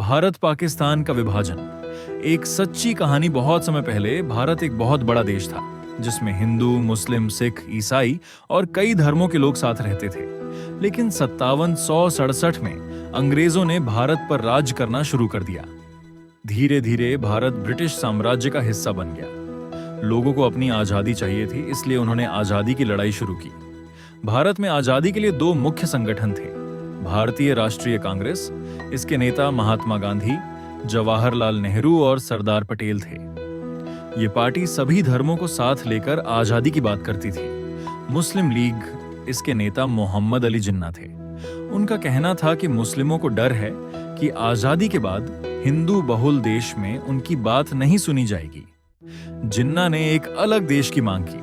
भारत पाकिस्तान का विभाजन एक सच्ची कहानी। बहुत समय पहले भारत एक बहुत बड़ा देश था जिसमें हिंदू, मुस्लिम, सिख, ईसाई और कई धर्मों के लोग साथ रहते थे। लेकिन 5767 में अंग्रेजों ने भारत पर राज करना शुरू कर दिया। धीरे धीरे भारत ब्रिटिश साम्राज्य का हिस्सा बन गया। लोगों को अपनी आजादी चाहिए थी, इसलिए उन्होंने आजादी की लड़ाई शुरू की। भारत में आजादी के लिए दो मुख्य संगठन थे, भारतीय राष्ट्रीय कांग्रेस, इसके नेता महात्मा गांधी, जवाहरलाल नेहरू और सरदार पटेल थे। ये पार्टी सभी धर्मों को साथ लेकर आजादी की बात करती थी। मुस्लिम लीग, इसके नेता मोहम्मद अली जिन्ना थे। उनका कहना था कि मुस्लिमों को डर है कि आजादी के बाद हिंदू बहुल देश में उनकी बात नहीं सुनी जाएगी। जिन्ना ने एक अलग देश की मांग की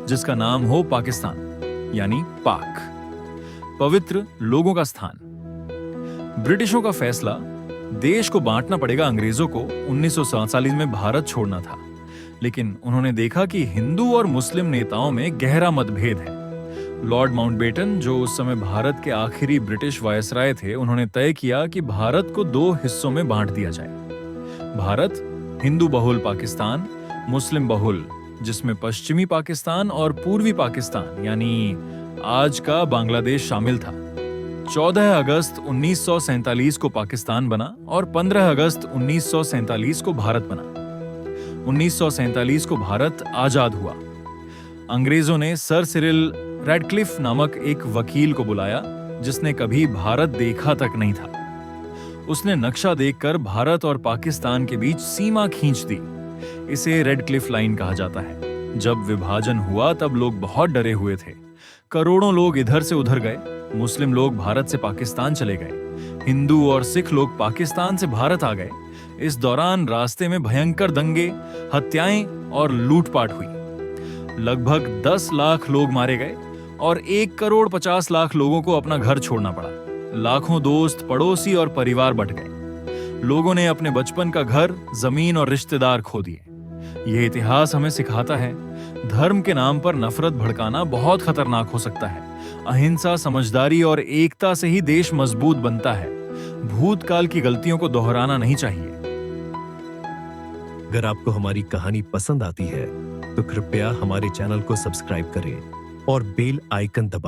जिसका नाम हो पाकिस्तान, यानी पाक, पवित्र लोगों का स्थान। ब्रिटिशों का फैसला, देश को बांटना पड़ेगा अंग्रेजों को, 1947 में भारत छोड़ना था। लेकिन उन्होंने देखा कि हिंदू और मुस्लिम नेताओं में गहरा मतभेद है। लॉर्ड माउंटबेटन, जो उस समय भारत के आखिरी ब्रिटिश वायसराय थे, उन्होंने तय किया कि भारत को दो हिस्सों में बांट दिया जाए। भारत, हिंदू बहुल पाकिस्तान, मुस्लिम बहुल, जिसमें पश्चिमी पाकिस्तान और पूर्वी पाकिस्तान यानी आज का बांग्लादेश शामिल था। 14 अगस्त 1947 को पाकिस्तान बना और 15 अगस्त 1947 को भारत बना। 1947 को भारत आजाद हुआ। अंग्रेजों ने सर सिरिल रैडक्लिफ नामक एक वकील को बुलाया जिसने कभी भारत देखा तक नहीं था। उसने नक्शा देखकर भारत और पाकिस्तान के बीच सीमा खींच दी। इसे रेडक्लिफ लाइन कहा जाता है। जब विभाजन हुआ तब लोग बहुत डरे हुए थे। करोड़ों लोग इधर से उधर गए। मुस्लिम लोग भारत से पाकिस्तान चले गए। हिंदू और सिख लोग पाकिस्तान से भारत आ गए। इस दौरान रास्ते में भयंकर दंगे, हत्याएं और लूटपाट हुई। लगभग 10 लाख लोग मारे गए और 1,50,00,000 लोगों को अपना घर छोड़ना पड़ा। लाखों दोस्त, पड़ोसी और परिवार बट गए। लोगों ने अपने बचपन का घर, जमीन और रिश्तेदार खो दिए। यह इतिहास हमें सिखाता है, धर्म के नाम पर नफरत भड़काना बहुत खतरनाक हो सकता है। अहिंसा, समझदारी और एकता से ही देश मजबूत बनता है। भूतकाल की गलतियों को दोहराना नहीं चाहिए। अगर आपको हमारी कहानी पसंद आती है तो कृपया हमारे चैनल को सब्सक्राइब करें और बेल आइकन दबाएं।